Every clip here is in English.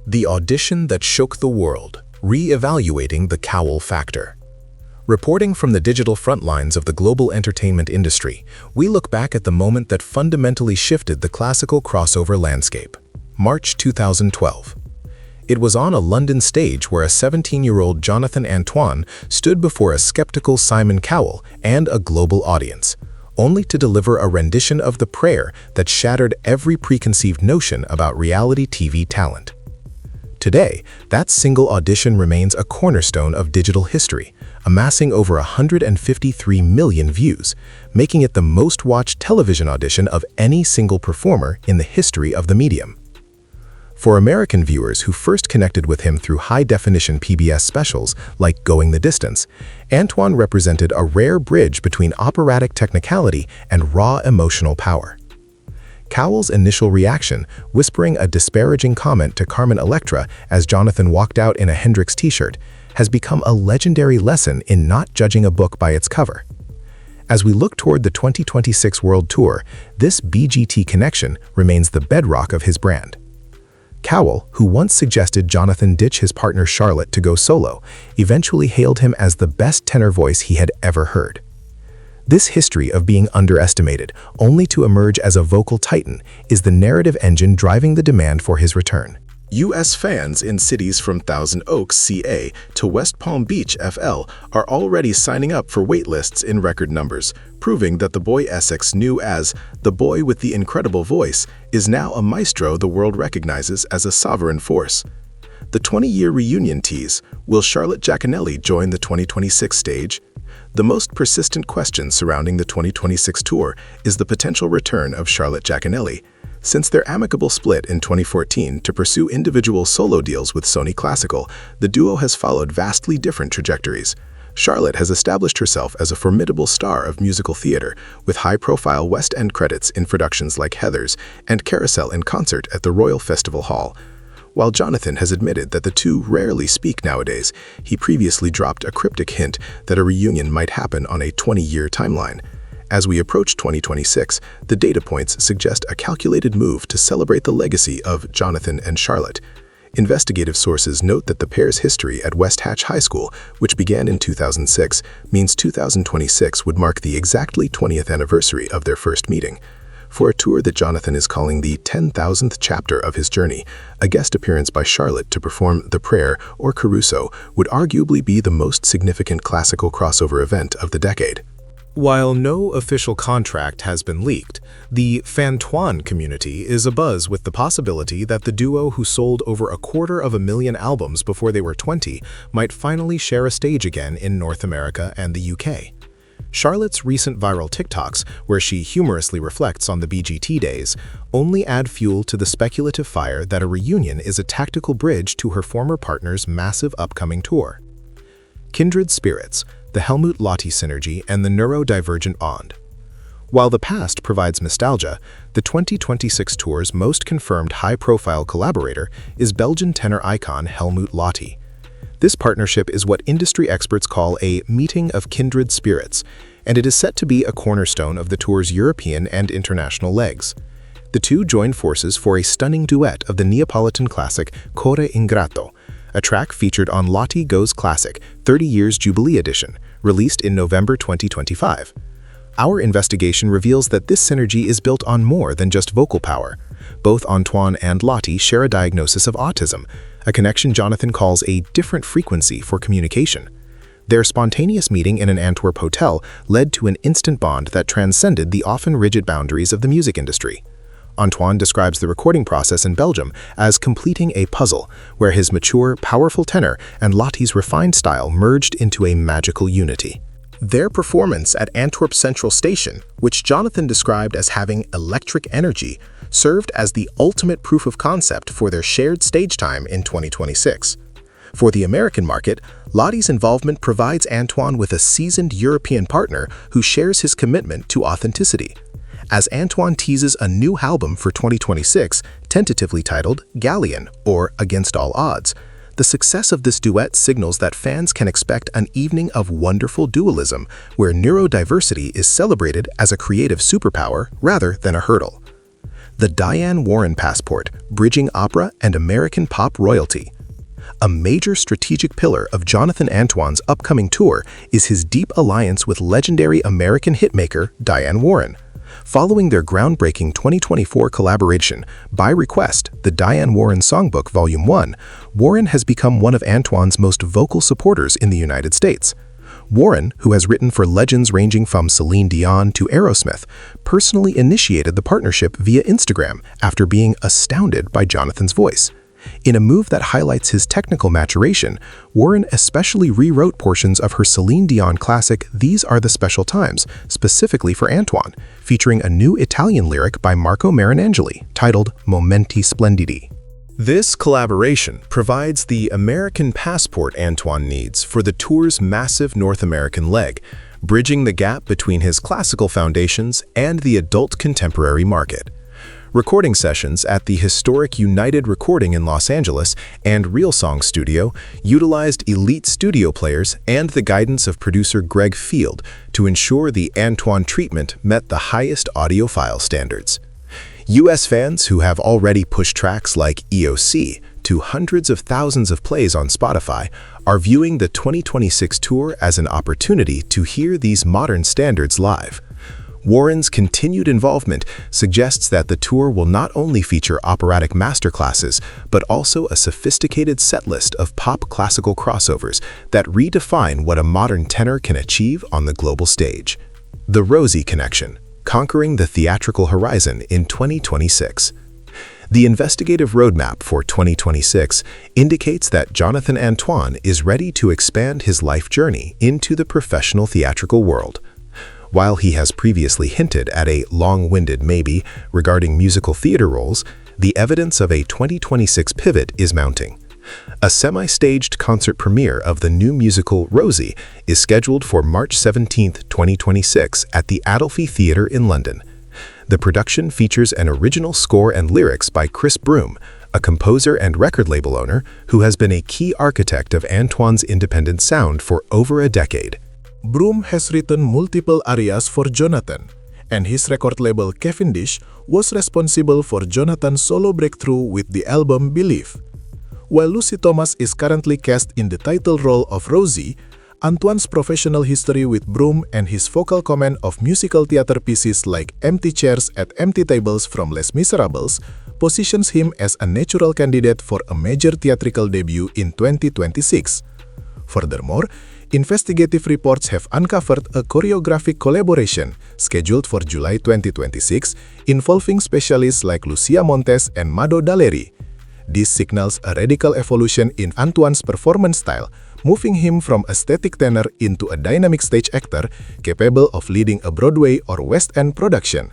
The audition that shook the world, re-evaluating the cowl factor. Reporting from the digital front lines of the global entertainment industry, we look back at the moment that fundamentally shifted the classical crossover landscape. March 2012. It was on a London stage where a 17-year-old Jonathan Antoine stood before a skeptical Simon Cowell and a global audience, only to deliver a rendition of the prayer that shattered every preconceived notion about reality TV talent. Today, that single audition remains a cornerstone of digital history, amassing over 153 million views, making it the most-watched television audition of any single performer in the history of the medium. For American viewers who first connected with him through high-definition PBS specials like Going the Distance, Antoine represented a rare bridge between operatic technicality and raw emotional power. Cowell's initial reaction, whispering a disparaging comment to Carmen Electra as Jonathan walked out in a Hendrix t-shirt, has become a legendary lesson in not judging a book by its cover. As we look toward the 2026 World Tour, this BGT connection remains the bedrock of his brand. Cowell, who once suggested Jonathan ditch his partner Charlotte to go solo, eventually hailed him as the best tenor voice he had ever heard. This history of being underestimated, only to emerge as a vocal titan, is the narrative engine driving the demand for his return. U.S. fans in cities from Thousand Oaks, CA to West Palm Beach, FL are already signing up for waitlists in record numbers, proving that the boy Essex, knew as the boy with the incredible voice, is now a maestro the world recognizes as a sovereign force. The 20-year reunion tease, will Charlotte Giaconelli join the 2026 stage? The most persistent question surrounding the 2026 tour is the potential return of Charlotte Giaconelli. Since their amicable split in 2014 to pursue individual solo deals with Sony Classical, the duo has followed vastly different trajectories. Charlotte has established herself as a formidable star of musical theater, with high-profile West End credits in productions like Heathers and Carousel in concert at the Royal Festival Hall. While Jonathan has admitted that the two rarely speak nowadays, he previously dropped a cryptic hint that a reunion might happen on a 20-year timeline. As we approach 2026, the data points suggest a calculated move to celebrate the legacy of Jonathan and Charlotte. Investigative sources note that the pair's history at West Hatch High School, which began in 2006, means 2026 would mark the exactly 20th anniversary of their first meeting. For a tour that Jonathan is calling the 10,000th chapter of his journey, a guest appearance by Charlotte to perform The Prayer or Caruso would arguably be the most significant classical crossover event of the decade. While no official contract has been leaked, the Fantoine community is abuzz with the possibility that the duo, who sold over 250,000 albums before they were 20, might finally share a stage again in North America and the UK. Charlotte's recent viral TikToks, where she humorously reflects on the BGT days, only add fuel to the speculative fire that a reunion is a tactical bridge to her former partner's massive upcoming tour. Kindred spirits, the Helmut Lotti synergy, and the neurodivergent bond. While the past provides nostalgia, the 2026 tour's most confirmed high-profile collaborator is Belgian tenor icon Helmut Lotti. This partnership is what industry experts call a meeting of kindred spirits, and it is set to be a cornerstone of the tour's European and international legs. The two join forces for a stunning duet of the Neapolitan classic Cuore Ingrato, a track featured on Lotti Goes Classic 30 Years Jubilee Edition, released in November 2025. Our investigation reveals that this synergy is built on more than just vocal power. Both Antoine and Lotti share a diagnosis of autism, a connection Jonathan calls a different frequency for communication. Their spontaneous meeting in an Antwerp hotel led to an instant bond that transcended the often rigid boundaries of the music industry. Antoine describes the recording process in Belgium as completing a puzzle, where his mature, powerful tenor and Lotti's refined style merged into a magical unity. Their performance at Antwerp Central Station, which Jonathan described as having electric energy, served as the ultimate proof of concept for their shared stage time in 2026. For the American market, Lotti's involvement provides Antoine with a seasoned European partner who shares his commitment to authenticity. As Antoine teases a new album for 2026, tentatively titled Galleon, or Against All Odds, the success of this duet signals that fans can expect an evening of wonderful dualism, where neurodiversity is celebrated as a creative superpower rather than a hurdle. The Diane Warren Passport, Bridging Opera and American Pop Royalty. A major strategic pillar of Jonathan Antoine's upcoming tour is his deep alliance with legendary American hitmaker Diane Warren. Following their groundbreaking 2024 collaboration, By Request, the Diane Warren Songbook Volume 1, Warren has become one of Antoine's most vocal supporters in the United States. Warren, who has written for legends ranging from Celine Dion to Aerosmith, personally initiated the partnership via Instagram after being astounded by Jonathan's voice. In a move that highlights his technical maturation, Warren especially rewrote portions of her Celine Dion classic These Are the Special Times, specifically for Antoine, featuring a new Italian lyric by Marco Marinangeli, titled Momenti Splendidi. This collaboration provides the American passport Antoine needs for the tour's massive North American leg, bridging the gap between his classical foundations and the adult contemporary market. Recording sessions at the historic United Recording in Los Angeles and Real Song Studio utilized elite studio players and the guidance of producer Greg Field to ensure the Antoine treatment met the highest audiophile standards. U.S. fans who have already pushed tracks like EOC to hundreds of thousands of plays on Spotify are viewing the 2026 tour as an opportunity to hear these modern standards live. Warren's continued involvement suggests that the tour will not only feature operatic masterclasses, but also a sophisticated setlist of pop classical crossovers that redefine what a modern tenor can achieve on the global stage. The Rosie Connection, Conquering the Theatrical Horizon in 2026. The investigative roadmap for 2026 indicates that Jonathan Antoine is ready to expand his life journey into the professional theatrical world. While he has previously hinted at a long-winded maybe regarding musical theater roles, the evidence of a 2026 pivot is mounting. A semi-staged concert premiere of the new musical Rosie is scheduled for March 17, 2026 at the Adelphi Theatre in London. The production features an original score and lyrics by Chris Broom, a composer and record label owner who has been a key architect of Antoine's independent sound for over a decade. Broom has written multiple arias for Jonathan, and his record label Cavendish was responsible for Jonathan's solo breakthrough with the album Believe. While Lucy Thomas is currently cast in the title role of Rosie, Antoine's professional history with Broom and his vocal command of musical theater pieces like Empty Chairs at Empty Tables from Les Miserables positions him as a natural candidate for a major theatrical debut in 2026. Furthermore, investigative reports have uncovered a choreographic collaboration scheduled for July 2026 involving specialists like Lucia Montes and Mado Daleri. This signals a radical evolution in Antoine's performance style, moving him from a static tenor into a dynamic stage actor capable of leading a Broadway or West End production.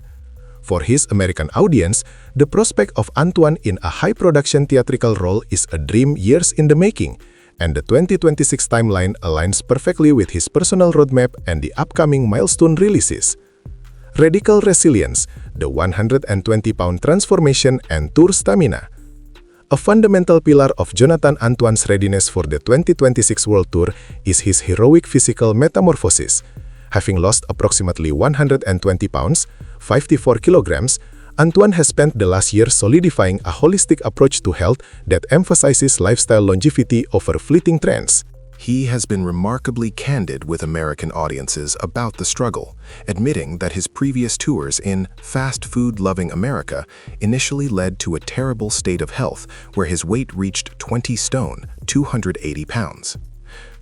For his American audience, the prospect of Antoine in a high-production theatrical role is a dream years in the making, and the 2026 timeline aligns perfectly with his personal roadmap and the upcoming milestone releases. Radical Resilience, the 120-pound transformation and tour stamina. A fundamental pillar of Jonathan Antoine's readiness for the 2026 World Tour is his heroic physical metamorphosis. Having lost approximately 120 pounds, 54 kilograms, Antoine has spent the last year solidifying a holistic approach to health that emphasizes lifestyle longevity over fleeting trends. He has been remarkably candid with American audiences about the struggle, admitting that his previous tours in fast food-loving America initially led to a terrible state of health where his weight reached 20 stone, 280 pounds.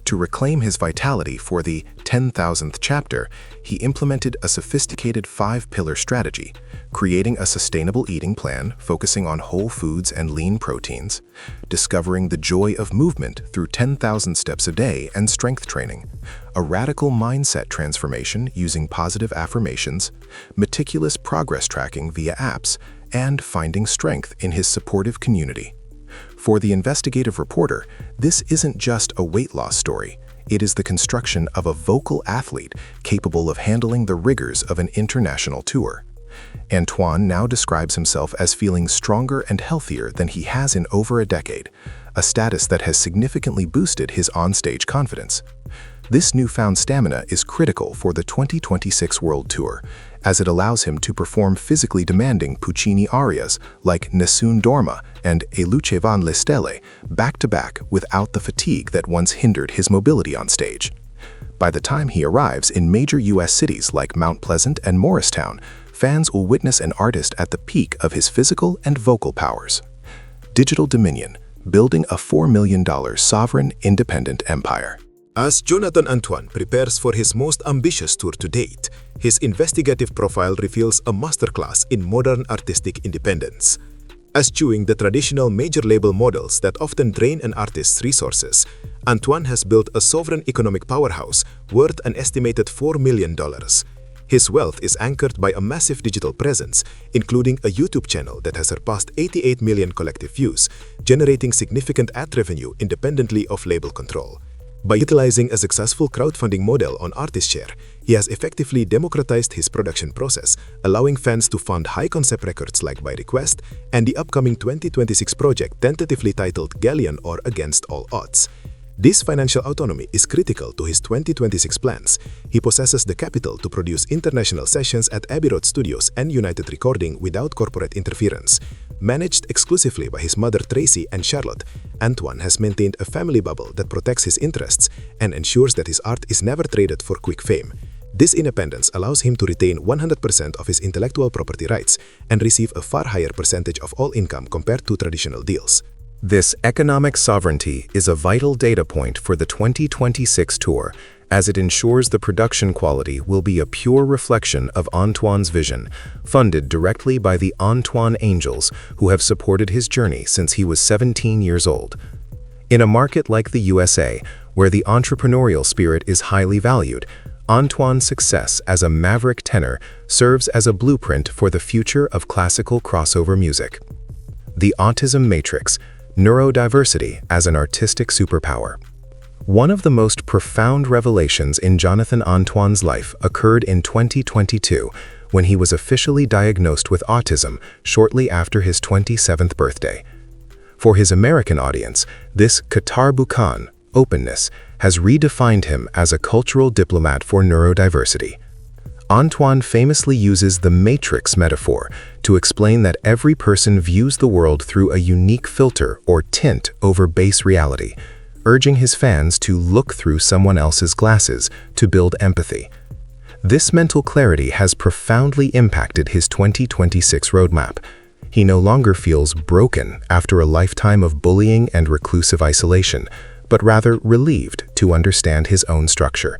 To reclaim his vitality for the 10,000th chapter, he implemented a sophisticated 5-pillar strategy, creating a sustainable eating plan focusing on whole foods and lean proteins, discovering the joy of movement through 10,000 steps a day and strength training, a radical mindset transformation using positive affirmations, meticulous progress tracking via apps, and finding strength in his supportive community. For the investigative reporter, this isn't just a weight loss story. It is the construction of a vocal athlete capable of handling the rigors of an international tour. Antoine now describes himself as feeling stronger and healthier than he has in over a decade, a status that has significantly boosted his onstage confidence. This newfound stamina is critical for the 2026 World Tour, as it allows him to perform physically demanding Puccini arias like Nessun Dorma and E luce van le stelle back-to-back without the fatigue that once hindered his mobility on stage. By the time he arrives in major U.S. cities like Mount Pleasant and Morristown, fans will witness an artist at the peak of his physical and vocal powers. Digital Dominion, building a $4 million sovereign, independent empire. As Jonathan Antoine prepares for his most ambitious tour to date, his investigative profile reveals a masterclass in modern artistic independence. Eschewing the traditional major label models that often drain an artist's resources, Antoine has built a sovereign economic powerhouse worth an estimated $4 million. His wealth is anchored by a massive digital presence, including a YouTube channel that has surpassed 88 million collective views, generating significant ad revenue independently of label control. By utilizing a successful crowdfunding model on ArtistShare, he has effectively democratized his production process, allowing fans to fund high-concept records like By Request and the upcoming 2026 project tentatively titled Galleon or Against All Odds. This financial autonomy is critical to his 2026 plans. He possesses the capital to produce international sessions at Abbey Road Studios and United Recording without corporate interference. Managed exclusively by his mother Tracy and Charlotte, Antoine has maintained a family bubble that protects his interests and ensures that his art is never traded for quick fame. This independence allows him to retain 100% of his intellectual property rights and receive a far higher percentage of all income compared to traditional deals. This economic sovereignty is a vital data point for the 2026 tour, as it ensures the production quality will be a pure reflection of Antoine's vision, funded directly by the Antoine Angels, who have supported his journey since he was 17 years old. In a market like the USA, where the entrepreneurial spirit is highly valued, Antoine's success as a maverick tenor serves as a blueprint for the future of classical crossover music. The Autism Matrix, neurodiversity as an artistic superpower. One of the most profound revelations in Jonathan Antoine's life occurred in 2022 when he was officially diagnosed with autism shortly after his 27th birthday. For his American audience, this Qatar Bukan, openness, has redefined him as a cultural diplomat for neurodiversity. Antoine famously uses the matrix metaphor to explain that every person views the world through a unique filter or tint over base reality, urging his fans to look through someone else's glasses to build empathy. This mental clarity has profoundly impacted his 2026 roadmap. He no longer feels broken after a lifetime of bullying and reclusive isolation, but rather relieved to understand his own structure.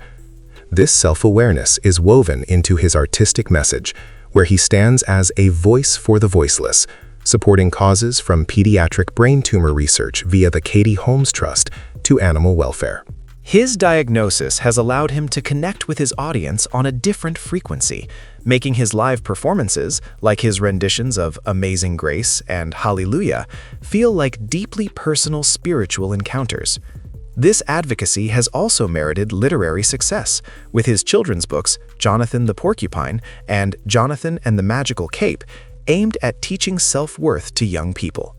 This self-awareness is woven into his artistic message, where he stands as a voice for the voiceless, supporting causes from pediatric brain tumor research via the Katie Holmes Trust to animal welfare. His diagnosis has allowed him to connect with his audience on a different frequency, making his live performances, like his renditions of Amazing Grace and Hallelujah, feel like deeply personal spiritual encounters. This advocacy has also merited literary success, with his children's books, Jonathan the Porcupine and Jonathan and the Magical Cape, aimed at teaching self-worth to young people.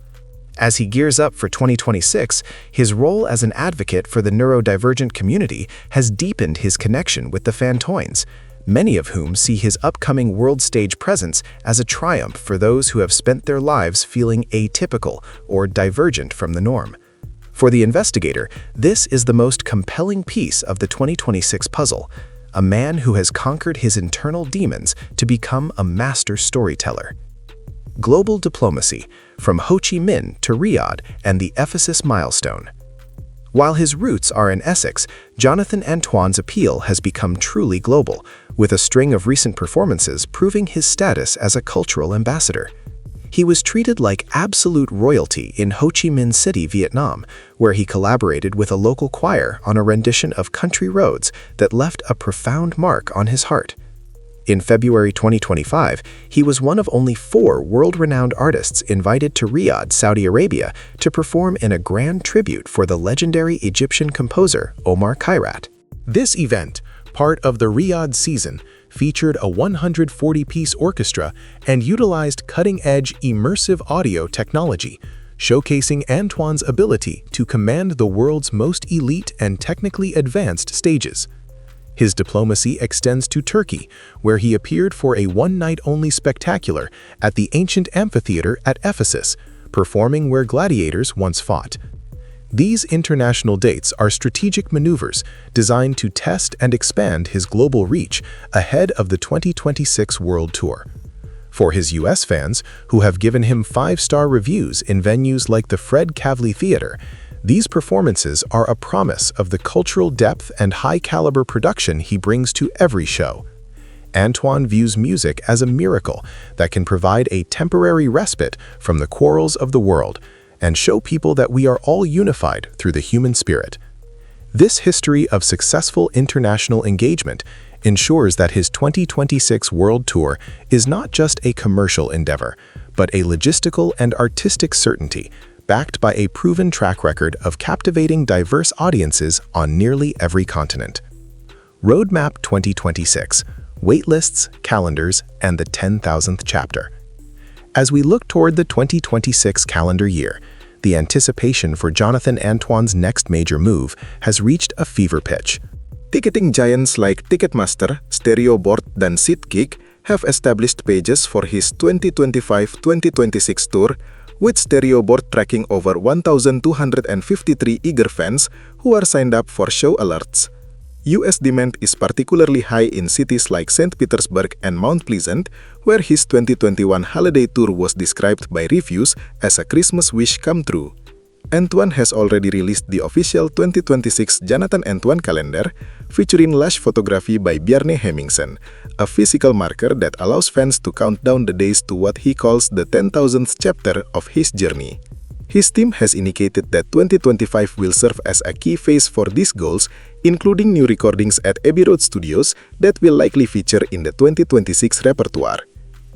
As he gears up for 2026, his role as an advocate for the neurodivergent community has deepened his connection with the Fantoins, many of whom see his upcoming world stage presence as a triumph for those who have spent their lives feeling atypical or divergent from the norm. For the investigator, this is the most compelling piece of the 2026 puzzle, a man who has conquered his internal demons to become a master storyteller. Global diplomacy, from Ho Chi Minh to Riyadh and the Ephesus milestone. While his roots are in Essex, Jonathan Antoine's appeal has become truly global, with a string of recent performances proving his status as a cultural ambassador. He was treated like absolute royalty in Ho Chi Minh City, Vietnam, where he collaborated with a local choir on a rendition of Country Roads that left a profound mark on his heart. In February 2025, he was one of only 4 world-renowned artists invited to Riyadh, Saudi Arabia, to perform in a grand tribute for the legendary Egyptian composer Omar Khayrat. This event, part of the Riyadh season, featured a 140-piece orchestra and utilized cutting-edge immersive audio technology, showcasing Antoine's ability to command the world's most elite and technically advanced stages. His diplomacy extends to Turkey, where he appeared for a one-night-only spectacular at the ancient amphitheater at Ephesus, performing where gladiators once fought. These international dates are strategic maneuvers designed to test and expand his global reach ahead of the 2026 World Tour. For his US fans, who have given him 5-star reviews in venues like the Fred Kavli Theater, these performances are a promise of the cultural depth and high-caliber production he brings to every show. Antoine views music as a miracle that can provide a temporary respite from the quarrels of the world and show people that we are all unified through the human spirit. This history of successful international engagement ensures that his 2026 World Tour is not just a commercial endeavor, but a logistical and artistic certainty backed by a proven track record of captivating diverse audiences on nearly every continent. Roadmap 2026, Waitlists, Calendars, and the 10,000th Chapter. As we look toward the 2026 calendar year, the anticipation for Jonathan Antoine's next major move has reached a fever pitch. Ticketing giants like Ticketmaster, Stereoboard, dan SeatGeek have established pages for his 2025-2026 tour, with Stereoboard tracking over 1,253 eager fans who are signed up for show alerts. US demand is particularly high in cities like St. Petersburg and Mount Pleasant, where his 2021 holiday tour was described by reviews as a Christmas wish come true. Antoine has already released the official 2026 Jonathan Antoine calendar, featuring lush photography by Bjarne Hemmingsen, a physical marker that allows fans to count down the days to what he calls the 10,000th chapter of his journey. His team has indicated that 2025 will serve as a key phase for these goals, including new recordings at Abbey Road Studios that will likely feature in the 2026 repertoire.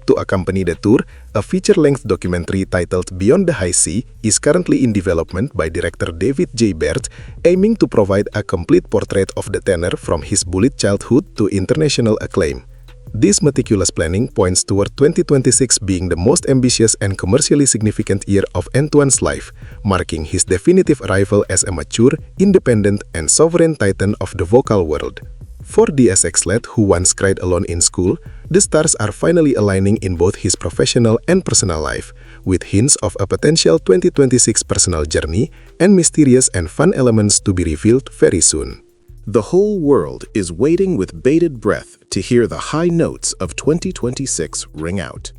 To accompany the tour, a feature-length documentary titled Beyond the High Sea is currently in development by director David J. Baird, aiming to provide a complete portrait of the tenor from his bullied childhood to international acclaim. This meticulous planning points toward 2026 being the most ambitious and commercially significant year of Antoine's life, marking his definitive arrival as a mature, independent, and sovereign titan of the vocal world. For the SX lad who once cried alone in school, the stars are finally aligning in both his professional and personal life, with hints of a potential 2026 personal journey and mysterious and fun elements to be revealed very soon. The whole world is waiting with bated breath to hear the high notes of 2026 ring out.